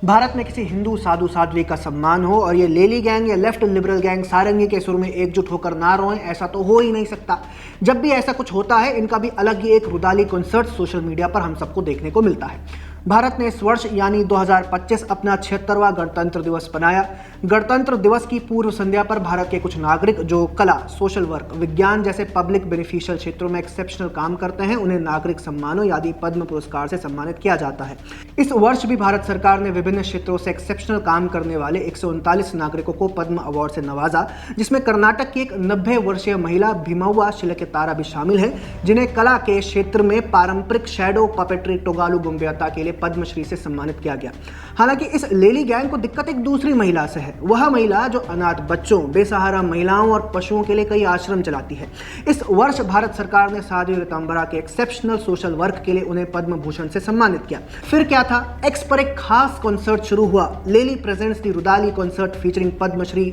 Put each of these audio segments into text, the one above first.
भारत में किसी हिंदू साधु साध्वी का सम्मान हो और ये लेली गैंग या लेफ्ट लिबरल गैंग सारंगी के सुर में एकजुट होकर ना रोएं, ऐसा तो हो ही नहीं सकता। जब भी ऐसा कुछ होता है, इनका भी अलग ही एक रुदाली कॉन्सर्ट सोशल मीडिया पर हम सबको देखने को मिलता है। भारत ने इस वर्ष यानी 2025 अपना 76वां गणतंत्र दिवस बनाया। गणतंत्र दिवस की पूर्व संध्या पर भारत के कुछ नागरिक जो कला, सोशल वर्क, विज्ञान जैसे पब्लिक बेनिफिशियल क्षेत्रों में एक्सेप्शनल काम करते हैं, उन्हें नागरिक सम्मानों यानी पद्म पुरस्कार से सम्मानित किया जाता है। इस वर्ष भी भारत सरकार ने विभिन्न क्षेत्रों से एक्सेप्शनल काम करने वाले 139 नागरिकों को पद्म अवार्ड से नवाजा, जिसमें कर्नाटक की एक 90 वर्षीय महिला भीमव्वा शिलकेतारा भी शामिल है, जिन्हें कला के क्षेत्र में पारंपरिक शैडो पपेट्री टोगालू गुम्बियाता के लिए पद्मश्री से सम्मानित किया गया। हालांकि इस लेली गैंग को दिक्कत एक दूसरी महिला से है। वह महिला जो अनाथ बच्चों, बेसहारा महिलाओं और पशुओं के लिए कई आश्रम चलाती है। इस वर्ष भारत सरकार ने साध्वी ऋतंभरा के एक्सेप्शनल सोशल वर्क के लिए उन्हें पद्म भूषण से सम्मानित किया। फिर क्या था, एक्स पर एक खास कॉन्सर्ट शुरू हुआ। लेली प्रेजेंट्स दी रुदाली कॉन्सर्ट फीचरिंग पद्मश्री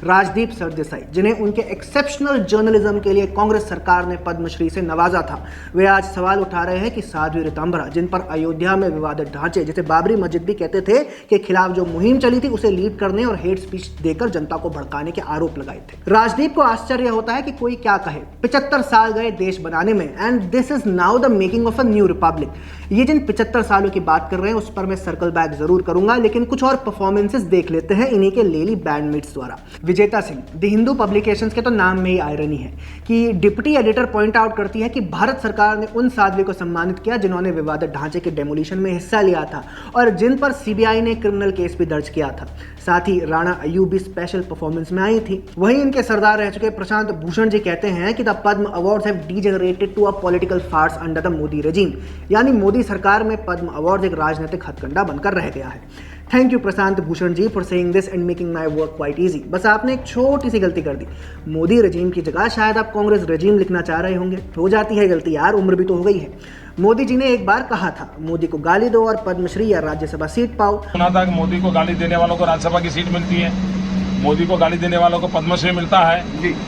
राजदीप सरदेसाई, जिन्हें उनके एक्सेप्शनल जर्नलिज्म के लिए कांग्रेस सरकार ने पद्मश्री से नवाजा था। वे आज सवाल उठा रहे हैं कि साध्वी ऋतंभरा, जिन पर अयोध्या में विवादित ढांचे जिसे बाबरी मस्जिद भी कहते थे के खिलाफ जो मुहिम चली थी, उसे लीड करने और हेट स्पीच देकर जनता को भड़काने के आरोप लगाए थे। राजदीप को आश्चर्य होता है कि कोई क्या कहे। 75 साल गए देश बनाने में, and this is now the making of a new Republic. ये जिन 75 सालों की बात कर रहे हैं, उस पर मैं सर्कल बैक जरूर करूंगा, लेकिन कुछ और परफॉर्मेंसेस देख लेते हैं इन्हीं के लेली बैंडमेट्स द्वारा। विजेता सिंह, द हिंदू पब्लिकेशंस के तो नाम में ही आयरनी है कि डिप्टी एडिटर पॉइंट आउट करती है कि भारत सरकार ने उन साध्वी को सम्मानित किया जिन्होंने विवादित ढांचे के डेमोलिशन में हिस्सा लिया था और जिन पर सीबीआई ने क्रिमिनल केस भी दर्ज किया था। साथ ही राणा अय्यूब भी स्पेशल परफॉर्मेंस में आई थी। वहीं इनके सरदार रह चुके प्रशांत भूषण जी कहते हैं कि the Padma awards have degenerated to a political farce under the Modi regime, यानी मोदी सरकार में पद्म अवार्ड एक राजनीतिक हथकंडा बनकर रह गया है। Thank you Prashant Bhushan ji for saying this and making my work quite easy. बस आपने एक छोटी सी गलती कर दी। मोदी रेजिम की जगह शायद आप कांग्रेस रेजिम लिखना चाह रहे होंगे। हो जाती है गलती यार, उम्र भी तो हो गई है। मोदी जी ने एक बार कहा था, मोदी को गाली दो और पद्मश्री या राज्यसभा सीट पाओ। सुना था कि मोदी को गाली देने वालों को राज्यसभा की सीट मिलती है, मोदी को गाली देने वालों को पद्मश्री मिलता है,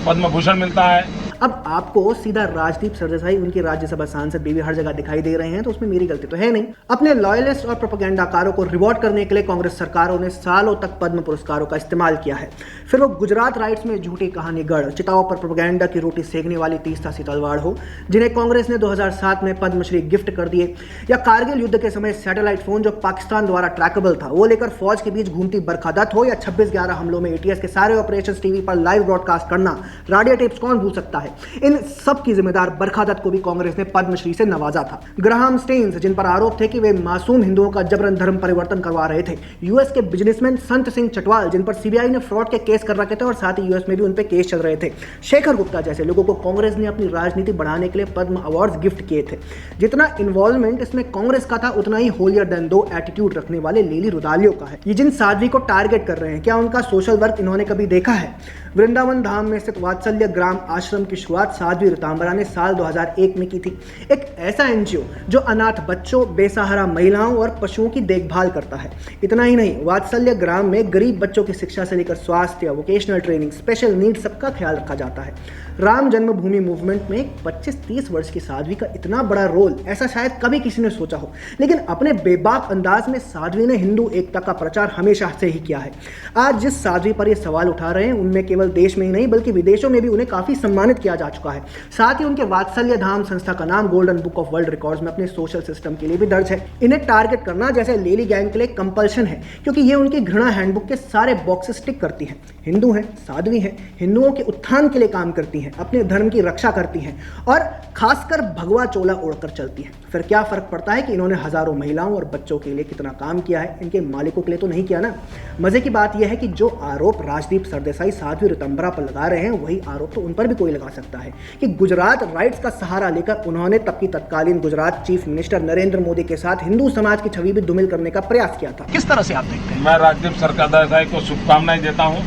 पद्म भूषण मिलता है। अब आपको सीधा राजदीप सरदेसाई, उनकी राज्यसभा सांसद भी हर जगह दिखाई दे रहे हैं, तो उसमें मेरी गलती तो है नहीं। अपने लॉयलिस्ट और प्रोपेगेंडाकारों को रिवॉर्ड करने के लिए कांग्रेस सरकारों ने सालों तक पद्म पुरस्कारों का इस्तेमाल किया है। फिर वो गुजरात राइट्स में झूठी कहानी गढ़, चिताओं पर प्रोपेगेंडा की रोटी सेकने वाली तीस्ता सी तलवार हो, जिन्हें कांग्रेस ने 2007 में पद्मश्री गिफ्ट कर दिए, या कारगिल युद्ध के समय सैटेलाइट फोन जो पाकिस्तान द्वारा ट्रैकेबल था, वो लेकर फौज के बीच घूमती बरखा दत्त हो, या 26/11 हमलों में एटीएस के सारे ऑपरेशंस टीवी पर लाइव ब्रॉडकास्ट करना, रेडियो टेप्स कौन भूल सकता है। इन सब की जिम्मेदार बरखा दत्त को भी कांग्रेस ने पद्मश्री से नवाजा था। ग्राहम स्टेन्स, जिन पर आरोप थे कि वे मासूम हिंदुओं का जबरन धर्म परिवर्तन करवा रहे थे। यूएस के बिजनेसमैन संत सिंह चटवाल, जिन पर सीबीआई ने फ्रॉड के केस कर रखे थे और साथ ही यूएस में भी उन पे केस चल रहे थे। शेखर गुप्ता जैसे लोगों को कांग्रेस ने अपनी राजनीति बढ़ाने के लिए पद्म अवार्ड्स गिफ्ट किए थे। जितना इन्वॉल्वमेंट इसमें कांग्रेस का था, उतना ही होलियर देन दो एटीट्यूड रखने वाले लेली रुदालियों का है। ये जिन साध्वी को टारगेट कर रहे हैं, क्या उनका सोशल वर्क इन्होंने कभी देखा है? वृंदावन धाम में स्थित वात्सल्य ग्राम आश्रम की शुरुआत साध्वी ऋतंभरा ने साल 2001 में की थी। एक ऐसा एनजीओ जो अनाथ बच्चों, बेसहारा महिलाओं और पशुओं की देखभाल करता है। इतना ही नहीं, वात्सल्य ग्राम में गरीब बच्चों की शिक्षा से लेकर स्वास्थ्य, वोकेशनल ट्रेनिंग, स्पेशल नीड सबका ख्याल रखा जाता है। राम जन्मभूमि मूवमेंट में 25-30 वर्ष की साध्वी का इतना बड़ा रोल, ऐसा शायद कभी किसी ने सोचा हो, लेकिन अपने बेबाक अंदाज में साध्वी ने हिंदू एकता का प्रचार हमेशा से ही किया है। आज जिस साध्वी पर ये सवाल उठा रहे हैं, उनमें केवल देश में ही नहीं बल्कि विदेशों में भी उन्हें काफी सम्मानित किया जा चुका है। साथ ही उनके वात्सल्य धाम संस्था का नाम golden book of world records में अपने सोशल सिस्टम के लिए भी दर्ज है। इन्हें टारगेट करना जैसे लेली गैंग के लिए कंपल्शन है, क्योंकि ये उनकी घृणा हैंडबुक के सारे बॉक्सेस टिक करती है। हिंदू हैं, साध्वी हैं, हिंदुओं के उत्थान के लिए काम करती हैं, अपने धर्म की रक्षा करती हैं और खासकर भगवा चोला ओढ़कर चलती हैं। फिर क्या फर्क पड़ता है कि इन्होंने हजारों महिलाओं और बच्चों के लिए कितना काम किया है, इनके मालिकों के लिए तो नहीं किया ना। मजे की बात यह है कि जो आरोप राजदीप सरदेसाई साध्वी ऋतंभरा पर लगा रहे हैं, वही आरोप तो उन पर भी कोई लगा सकता है कि गुजरात राइट्स का सहारा लेकर उन्होंने तब की तत्कालीन गुजरात चीफ मिनिस्टर नरेंद्र मोदी के साथ हिंदू समाज की छवि भी धूमिल करने का प्रयास किया था। किस तरह से आप देखते हैं? मैं राजदीप सरदेसाई को शुभकामनाएं देता हूं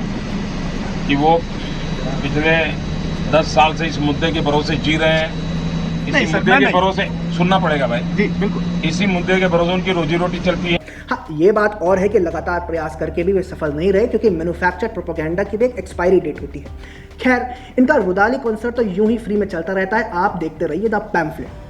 कि वो पिछले 10 साल से इस मुद्दे के भरोसे जी रहे हैं। इसी मुद्दे के भरोसे सुनना पड़ेगा भाई जी, बिल्कुल इसी मुद्दे के भरोसे उनकी रोजी रोटी चलती है। हाँ, ये बात और है कि लगातार प्रयास करके भी वे सफल नहीं रहे, क्योंकि मैन्युफैक्चर्ड प्रोपेगेंडा की भी एक एक्सपायरी डेट होती है। खैर, इनका रुदाली कॉन्सर्ट तो यूं ही फ्री में चलता रहता है। आप देखते रहिए द पैम्फलेट।